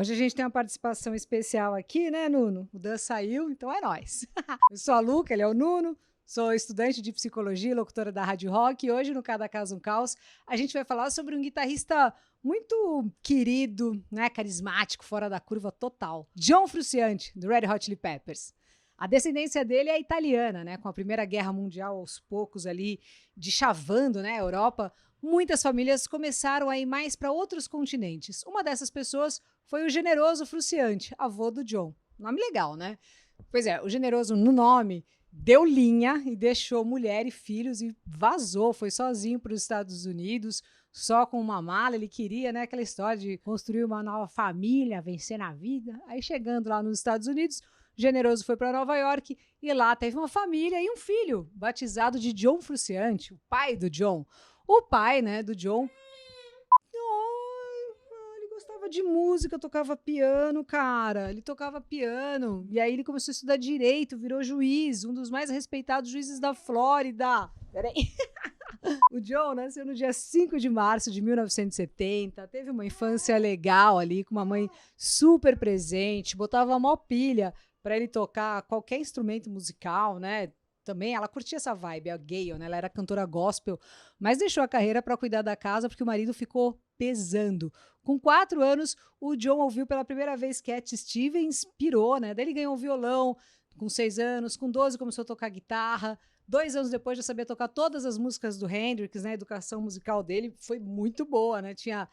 Hoje a gente tem uma participação especial aqui, né, Nuno? O Dan saiu, então é nóis. Eu sou a Luca, ele é o Nuno, sou estudante de psicologia e locutora da Rádio Rock, e hoje no Cada Caso um Caos a gente vai falar sobre um guitarrista muito querido, né, carismático, fora da curva total. John Frusciante, do Red Hot Chili Peppers. A descendência dele é italiana, né, com a Primeira Guerra Mundial aos poucos ali deschavando, né, a Europa. Muitas famílias começaram a ir mais para outros continentes. Uma dessas pessoas foi o Generoso Frusciante, avô do John. Nome legal, né? Pois é, o Generoso no nome deu linha e deixou mulher e filhos e vazou, foi sozinho para os Estados Unidos, só com uma mala. Ele queria, né, aquela história de construir uma nova família, vencer na vida. Aí chegando lá nos Estados Unidos, Generoso foi para Nova York e lá teve uma família e um filho, batizado de John Frusciante, o pai do John. O pai, né, do John, ele gostava de música, tocava piano, cara. Ele tocava piano. E aí ele começou a estudar direito, virou juiz, um dos mais respeitados juízes da Flórida. Peraí. O John nasceu no dia 5 de março de 1970, teve uma infância legal ali, com uma mãe super presente, botava mó pilha para ele tocar qualquer instrumento musical, né? Também ela curtia essa vibe, a Gayle, né? Ela era cantora gospel, mas deixou a carreira para cuidar da casa porque o marido ficou pesando. Com 4 anos, o John ouviu pela primeira vez Cat Stevens, pirou, né? Daí ele ganhou um violão com 6 anos, com 12 começou a tocar guitarra. 2 anos depois já sabia tocar todas as músicas do Hendrix, né? A educação musical dele foi muito boa, né? Tinha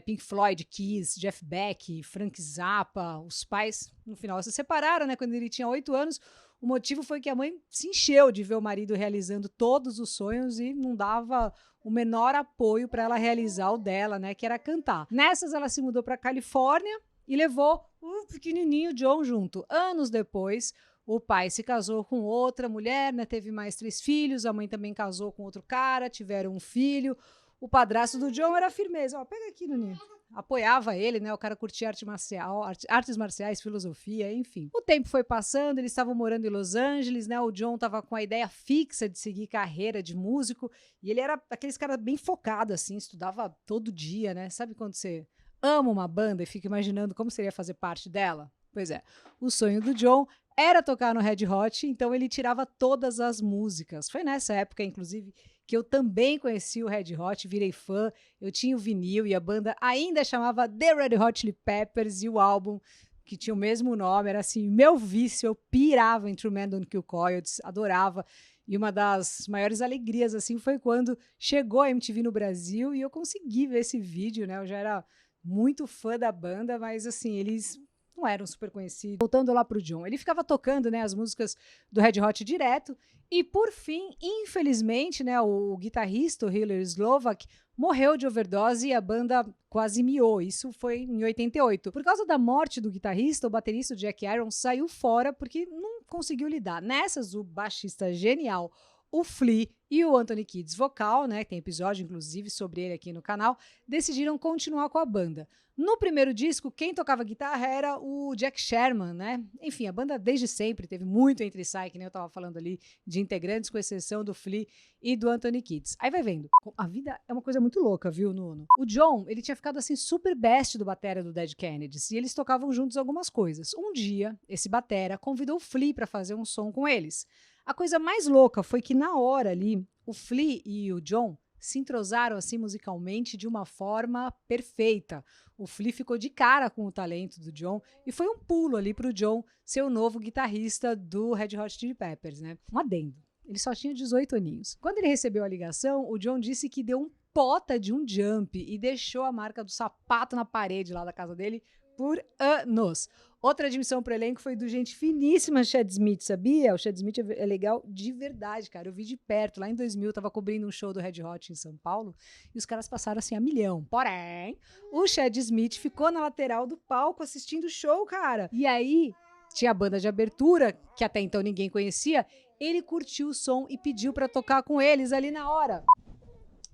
Pink Floyd, Kiss, Jeff Beck, Frank Zappa. Os pais, no final, se separaram, né? Quando ele tinha 8 anos. O motivo foi que a mãe se encheu de ver o marido realizando todos os sonhos e não dava o menor apoio para ela realizar o dela, né? Que era cantar. Nessas, ela se mudou para Califórnia e levou o pequenininho John junto. Anos depois, o pai se casou com outra mulher, né? Teve mais 3 filhos, a mãe também casou com outro cara, tiveram um filho. O padrasto do John era firmeza. Ó, pega aqui, Nuninho. Apoiava ele, né? O cara curtia artes marciais, filosofia, enfim. O tempo foi passando, eles estavam morando em Los Angeles, né? O John tava com a ideia fixa de seguir carreira de músico e ele era aqueles caras bem focado, assim, estudava todo dia, né? Sabe quando você ama uma banda e fica imaginando como seria fazer parte dela? Pois é, o sonho do John era tocar no Red Hot, então ele tirava todas as músicas. Foi nessa época, inclusive, que eu também conheci o Red Hot, virei fã, eu tinha o vinil e a banda ainda chamava The Red Hot Chili Peppers e o álbum, que tinha o mesmo nome, era assim, meu vício, eu pirava em True Men Don't Kill Coyotes, adorava. E uma das maiores alegrias, assim, foi quando chegou a MTV no Brasil e eu consegui ver esse vídeo, né? Eu já era muito fã da banda, mas assim, eles não eram super conhecidos. Voltando lá pro John, ele ficava tocando, né, as músicas do Red Hot direto e, por fim, infelizmente, né, o guitarrista, o Hiller Slovak, morreu de overdose e a banda quase miou. Isso foi em 88. Por causa da morte do guitarrista, o baterista Jack Irons saiu fora porque não conseguiu lidar. Nessas, o baixista genial, o Flea e o Anthony Kiedis vocal, né, tem episódio inclusive sobre ele aqui no canal, decidiram continuar com a banda. No primeiro disco, quem tocava guitarra era o Jack Sherman, né? Enfim, a banda desde sempre teve muito entre sai, que nem eu tava falando ali, de integrantes, com exceção do Flea e do Anthony Kiedis. Aí vai vendo, a vida é uma coisa muito louca, viu, Nuno? O John, ele tinha ficado assim super best do batera do Dead Kennedys e eles tocavam juntos algumas coisas. Um dia, esse batera convidou o Flea para fazer um som com eles. A coisa mais louca foi que na hora ali, o Flea e o John se entrosaram assim musicalmente de uma forma perfeita. O Flea ficou de cara com o talento do John e foi um pulo ali para o John ser o novo guitarrista do Red Hot Chili Peppers, né? Um adendo. Ele só tinha 18 aninhos. Quando ele recebeu a ligação, o John disse que deu um pota de um jump e deixou a marca do sapato na parede lá da casa dele por anos. Outra admissão pro elenco foi do gente finíssima Chad Smith, sabia? O Chad Smith é legal de verdade, cara. Eu vi de perto, lá em 2000, eu tava cobrindo um show do Red Hot em São Paulo e os caras passaram assim a milhão. Porém, o Chad Smith ficou na lateral do palco assistindo o show, cara. E aí, tinha a banda de abertura, que até então ninguém conhecia, ele curtiu o som e pediu pra tocar com eles ali na hora.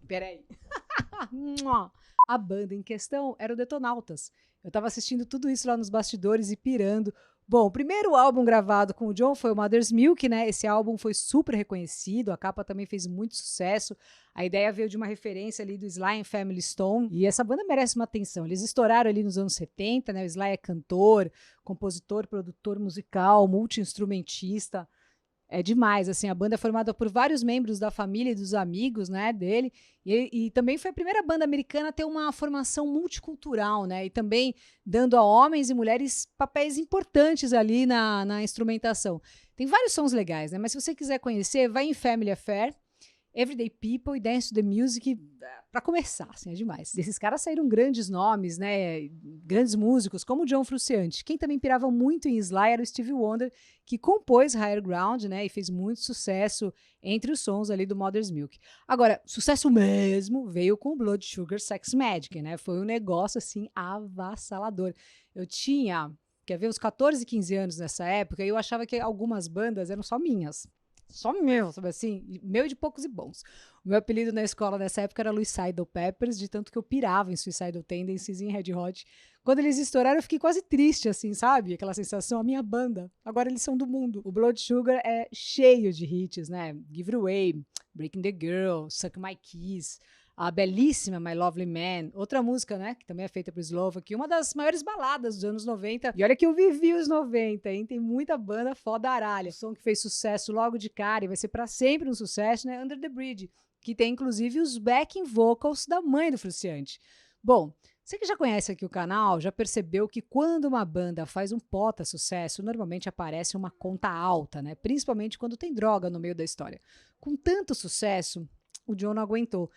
Peraí. A banda em questão era o Detonautas. Eu tava assistindo tudo isso lá nos bastidores e pirando. Bom, o primeiro álbum gravado com o John foi o Mother's Milk, né? Esse álbum foi super reconhecido, a capa também fez muito sucesso. A ideia veio de uma referência ali do Sly and Family Stone, e essa banda merece uma atenção. Eles estouraram ali nos anos 70, né? O Sly é cantor, compositor, produtor musical, multi-instrumentista. É demais, assim, a banda é formada por vários membros da família e dos amigos, né, dele, e também foi a primeira banda americana a ter uma formação multicultural, né, e também dando a homens e mulheres papéis importantes ali na instrumentação. Tem vários sons legais, né, mas se você quiser conhecer, vai em Family Affair, Everyday People e Dance to the Music, para começar, assim, é demais. Desses caras saíram grandes nomes, né, grandes músicos, como o John Frusciante. Quem também pirava muito em Sly era o Stevie Wonder, que compôs Higher Ground, né, e fez muito sucesso entre os sons ali do Mother's Milk. Agora, sucesso mesmo veio com o Blood Sugar Sex Magic, né, foi um negócio, assim, avassalador. Eu tinha, quer ver, uns 14, 15 anos nessa época, e eu achava que algumas bandas eram só minhas. Só meu, sabe assim? Meu e de poucos e bons. O meu apelido na escola nessa época era Suicidal Peppers, de tanto que eu pirava em Suicidal Tendencies e em Red Hot. Quando eles estouraram, eu fiquei quase triste, assim, sabe? Aquela sensação, a minha banda, agora eles são do mundo. O Blood Sugar é cheio de hits, né? Give It Away, Breaking the Girl, Suck My Kiss, a belíssima My Lovely Man, outra música, né, que também é feita por Slovak, uma das maiores baladas dos anos 90. E olha que eu vivi os 90, hein? Tem muita banda foda aralha. O som que fez sucesso logo de cara e vai ser pra sempre um sucesso, né? Under the Bridge, que tem inclusive os backing vocals da mãe do Frusciante. Bom, você que já conhece aqui o canal, já percebeu que quando uma banda faz um pota sucesso, normalmente aparece uma conta alta, né? Principalmente quando tem droga no meio da história. Com tanto sucesso, o John não aguentou.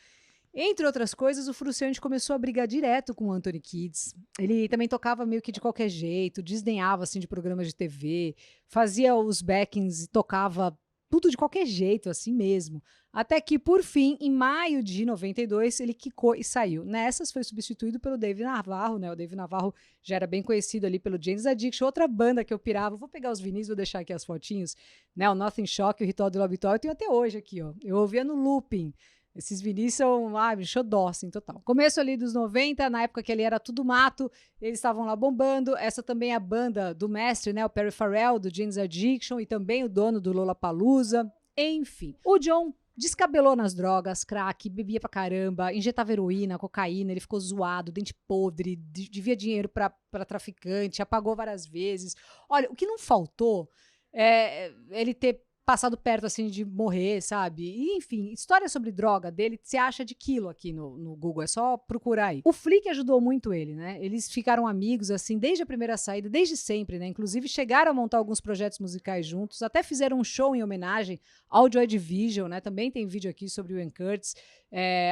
Entre outras coisas, o Frusciante começou a brigar direto com o Anthony Kiedis. Ele também tocava meio que de qualquer jeito, desdenhava assim de programas de TV, fazia os backings e tocava tudo de qualquer jeito, assim mesmo. Até que, por fim, em maio de 92, ele quicou e saiu. Nessas, foi substituído pelo Dave Navarro, né? O Dave Navarro já era bem conhecido ali pelo Jane's Addiction, outra banda que eu pirava. Vou pegar os vinis, vou deixar aqui as fotinhos, né? O Nothing Shock, o Ritual do Love Toy, eu tenho até hoje aqui, ó. Eu ouvia no looping. Esses vinis são, xodó, assim, total. Começo ali dos 90, na época que ele era tudo mato, eles estavam lá bombando. Essa também é a banda do mestre, né, o Perry Farrell, do Jane's Addiction, e também o dono do Lollapalooza. Enfim, o John descabelou nas drogas, crack, bebia pra caramba, injetava heroína, cocaína, ele ficou zoado, dente podre, devia dinheiro pra traficante, apagou várias vezes. Olha, o que não faltou é ele ter passado perto, assim, de morrer, sabe? E, enfim, história sobre droga dele, você acha de quilo aqui no Google, é só procurar aí. O Flick ajudou muito ele, né? Eles ficaram amigos, assim, desde a primeira saída, desde sempre, né? Inclusive, chegaram a montar alguns projetos musicais juntos, até fizeram um show em homenagem ao Joy Division, né? Também tem vídeo aqui sobre o Ian Curtis.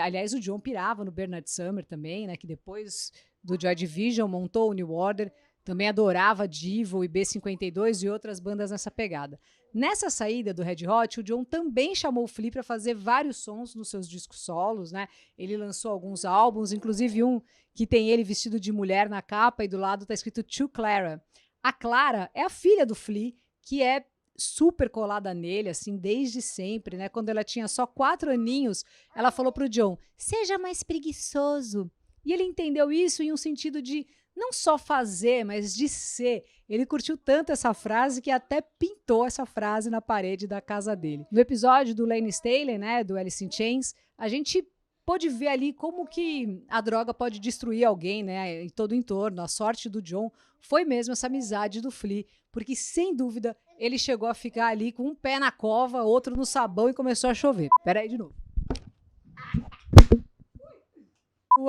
Aliás, o John pirava no Bernard Summer também, né? Que depois do Joy Division montou o New Order. Também adorava Divo e B52 e outras bandas nessa pegada. Nessa saída do Red Hot, o John também chamou o Flea para fazer vários sons nos seus discos solos, né? Ele lançou alguns álbuns, inclusive um que tem ele vestido de mulher na capa e do lado tá escrito To Clara. A Clara é a filha do Flea, que é super colada nele, assim, desde sempre, né? Quando ela tinha só 4 aninhos, ela falou pro John, seja mais preguiçoso. E ele entendeu isso em um sentido de não só fazer, mas de ser. Ele curtiu tanto essa frase que até pintou essa frase na parede da casa dele. No episódio do Lane Staley, né, do Alice in Chains, a gente pôde ver ali como que a droga pode destruir alguém, né, em todo o entorno. A sorte do John foi mesmo essa amizade do Flea, porque sem dúvida ele chegou a ficar ali com um pé na cova, outro no sabão e começou a chover. Pera aí de novo.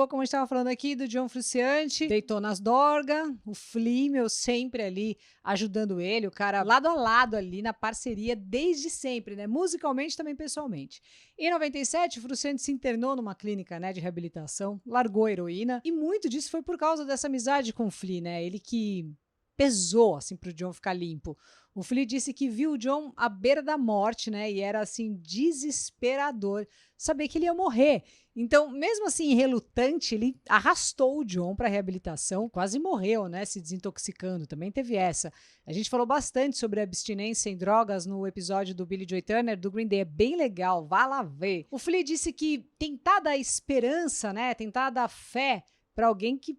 Como a gente estava falando aqui, do John Frusciante, deitou nas dorgas, o Flea, meu, sempre ali ajudando ele, o cara lado a lado ali na parceria desde sempre, né? Musicalmente também pessoalmente. Em 97, o Frusciante se internou numa clínica, né, de reabilitação, largou a heroína e muito disso foi por causa dessa amizade com o Flea, né? Ele que pesou, assim, pro John ficar limpo. O Flea disse que viu o John à beira da morte, né? E era, assim, desesperador saber que ele ia morrer. Então, mesmo assim, relutante, ele arrastou o John para reabilitação, quase morreu, né? Se desintoxicando, também teve essa. A gente falou bastante sobre abstinência em drogas no episódio do Billy Joy Turner, do Green Day, é bem legal, vá lá ver. O Flea disse que tentar dar esperança, né? Tentar dar fé para alguém que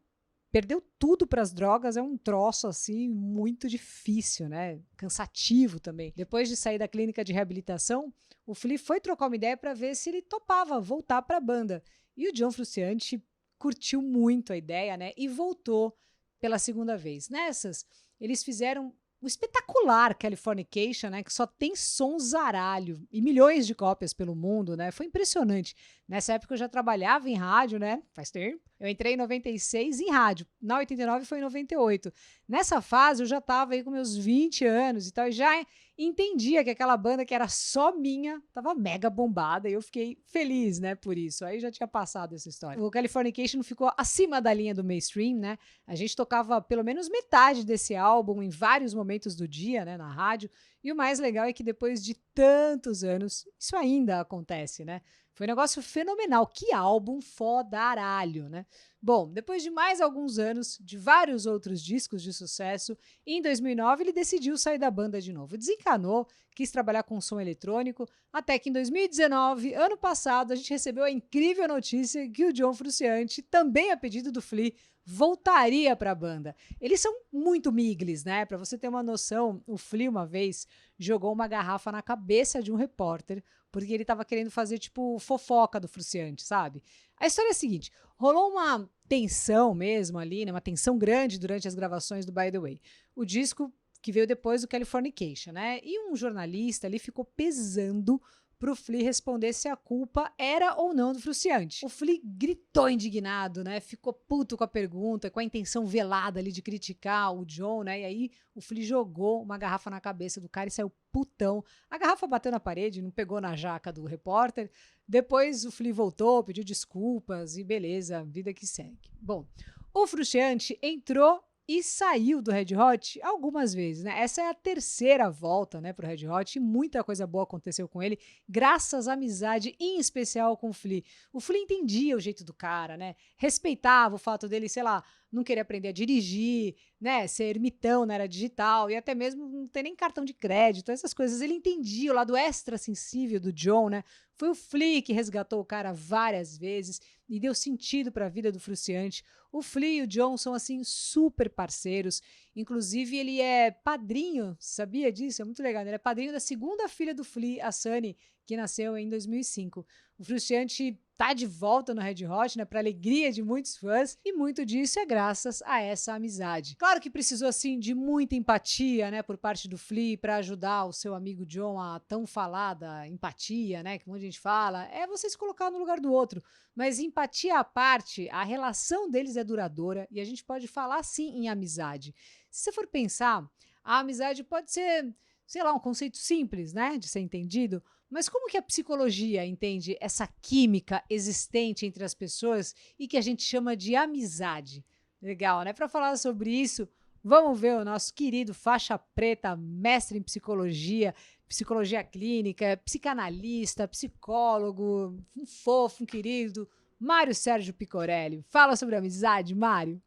perdeu tudo para as drogas, é um troço assim muito difícil, né? Cansativo também. Depois de sair da clínica de reabilitação, o Flea foi trocar uma ideia para ver se ele topava voltar para a banda. E o John Frusciante curtiu muito a ideia, né? E voltou pela segunda vez. Nessas, eles fizeram o espetacular Californication, né, que só tem som zaralho e milhões de cópias pelo mundo, né? Foi impressionante. Nessa época eu já trabalhava em rádio, né? Faz tempo. Eu entrei em 96 em rádio. Na 89 foi em 98. Nessa fase eu já estava aí com meus 20 anos e tal, e já entendia que aquela banda que era só minha estava mega bombada e eu fiquei feliz, né, por isso. Aí já tinha passado essa história. O Californication ficou acima da linha do mainstream, né? A gente tocava pelo menos metade desse álbum em vários momentos do dia, né, na rádio. E o mais legal é que depois de tantos anos, isso ainda acontece, né? Foi um negócio fenomenal. Que álbum fodaralho, né? Bom, depois de mais alguns anos, de vários outros discos de sucesso, em 2009 ele decidiu sair da banda de novo. Desencanou, quis trabalhar com som eletrônico, até que em 2019, ano passado, a gente recebeu a incrível notícia que o John Frusciante, também a pedido do Flea, voltaria para a banda. Eles são muito miglis, né? Para você ter uma noção, o Flea uma vez jogou uma garrafa na cabeça de um repórter porque ele estava querendo fazer, tipo, fofoca do Frusciante, sabe? A história é a seguinte, rolou uma tensão mesmo ali, né? Uma tensão grande durante as gravações do By The Way. O disco que veio depois do Californication, né? E um jornalista ali ficou pesando pro Flea responder se a culpa era ou não do Frusciante. O Flea gritou indignado, né? Ficou puto com a pergunta, com a intenção velada ali de criticar o John, né? E aí o Flea jogou uma garrafa na cabeça do cara e saiu putão. A garrafa bateu na parede, não pegou na jaca do repórter. Depois o Flea voltou, pediu desculpas e beleza, vida que segue. Bom, o Frusciante entrou e saiu do Red Hot algumas vezes, né? Essa é a terceira volta, né, pro Red Hot e muita coisa boa aconteceu com ele, graças à amizade, em especial com o Flea. O Flea entendia o jeito do cara, né? Respeitava o fato dele, sei lá, não querer aprender a dirigir, né? Ser ermitão na era digital e até mesmo não ter nem cartão de crédito, essas coisas. Ele entendia o lado extra sensível do John, né? Foi o Flea que resgatou o cara várias vezes e deu sentido para a vida do Frusciante. O Flea e o John são, assim, super parceiros. Inclusive, ele é padrinho, sabia disso? É muito legal. Ele é padrinho da segunda filha do Flea, a Sunny, que nasceu em 2005. O Frusciante tá de volta no Red Hot, né, para alegria de muitos fãs, e muito disso é graças a essa amizade. Claro que precisou, assim, de muita empatia, né, por parte do Flea para ajudar o seu amigo John a tão falada empatia, né, que um monte de gente fala, é você se colocar no lugar do outro. Mas empatia à parte, a relação deles é duradoura e a gente pode falar, sim, em amizade. Se você for pensar, a amizade pode ser, sei lá, um conceito simples, né, de ser entendido, mas como que a psicologia entende essa química existente entre as pessoas e que a gente chama de amizade? Legal, né? Para falar sobre isso, vamos ver o nosso querido faixa preta, mestre em psicologia, psicologia clínica, psicanalista, psicólogo, um fofo, um querido, Mário Sérgio Picorelli. Fala sobre amizade, Mário.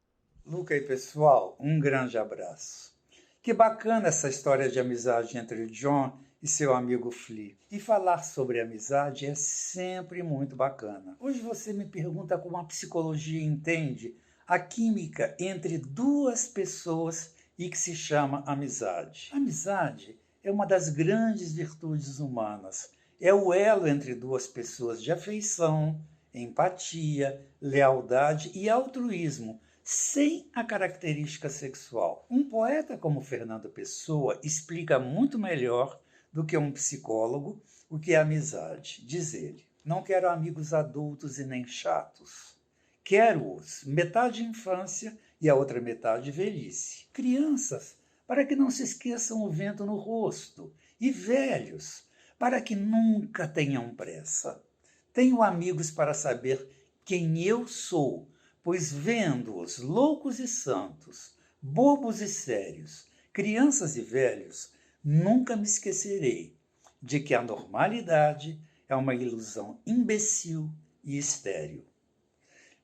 Luca e pessoal, um grande abraço. Que bacana essa história de amizade entre o John e seu amigo Flea. E falar sobre amizade é sempre muito bacana. Hoje você me pergunta como a psicologia entende a química entre duas pessoas e que se chama amizade. Amizade é uma das grandes virtudes humanas. É o elo entre duas pessoas de afeição, empatia, lealdade e altruísmo, sem a característica sexual. Um poeta como Fernando Pessoa explica muito melhor do que um psicólogo o que é amizade. Diz ele: não quero amigos adultos e nem chatos. Quero-os metade infância e a outra metade velhice. Crianças, para que não se esqueçam o vento no rosto. E velhos, para que nunca tenham pressa. Tenho amigos para saber quem eu sou, pois vendo-os loucos e santos, bobos e sérios, crianças e velhos, nunca me esquecerei de que a normalidade é uma ilusão imbecil e estéril.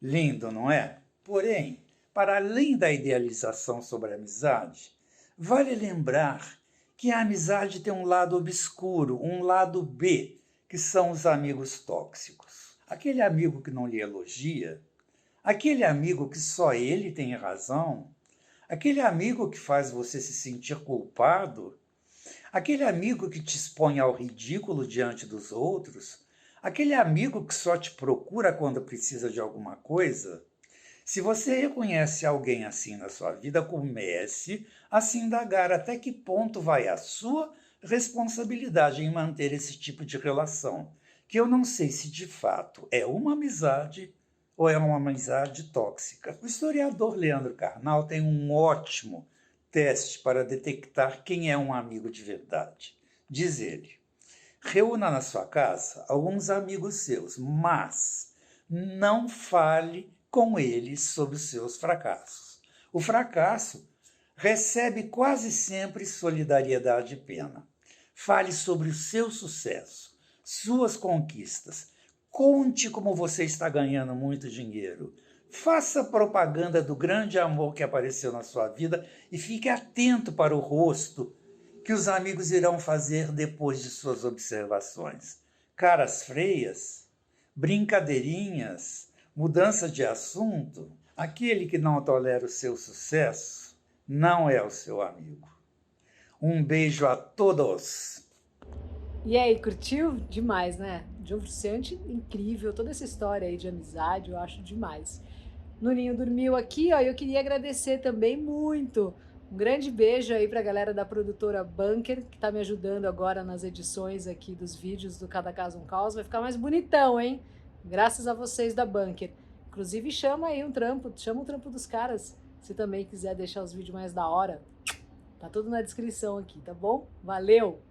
Lindo, não é? Porém, para além da idealização sobre a amizade, vale lembrar que a amizade tem um lado obscuro, um lado B, que são os amigos tóxicos. Aquele amigo que não lhe elogia, Aquele amigo que só ele tem razão, aquele amigo que faz você se sentir culpado, aquele amigo que te expõe ao ridículo diante dos outros, aquele amigo que só te procura quando precisa de alguma coisa. Se você reconhece alguém assim na sua vida, comece a se indagar até que ponto vai a sua responsabilidade em manter esse tipo de relação, que eu não sei se de fato é uma amizade ou é uma amizade tóxica. O historiador Leandro Carnal tem um ótimo teste para detectar quem é um amigo de verdade. Diz ele: reúna na sua casa alguns amigos seus, mas não fale com eles sobre os seus fracassos. O fracasso recebe quase sempre solidariedade e pena. Fale sobre o seu sucesso, suas conquistas. Conte como você está ganhando muito dinheiro. Faça propaganda do grande amor que apareceu na sua vida e fique atento para o rosto que os amigos irão fazer depois de suas observações. Caras freias, brincadeirinhas, mudança de assunto. Aquele que não tolera o seu sucesso não é o seu amigo. Um beijo a todos! E aí, curtiu? Demais, né? John Frusciante, incrível. Toda essa história aí de amizade, eu acho demais. Nuninho dormiu aqui, ó, e eu queria agradecer também muito. Um grande beijo aí pra galera da produtora Bunker, que tá me ajudando agora nas edições aqui dos vídeos do Cada Caso um Caos. Vai ficar mais bonitão, hein? Graças a vocês da Bunker. Inclusive, chama aí um trampo, chama o trampo dos caras, se também quiser deixar os vídeos mais da hora. Tá tudo na descrição aqui, tá bom? Valeu!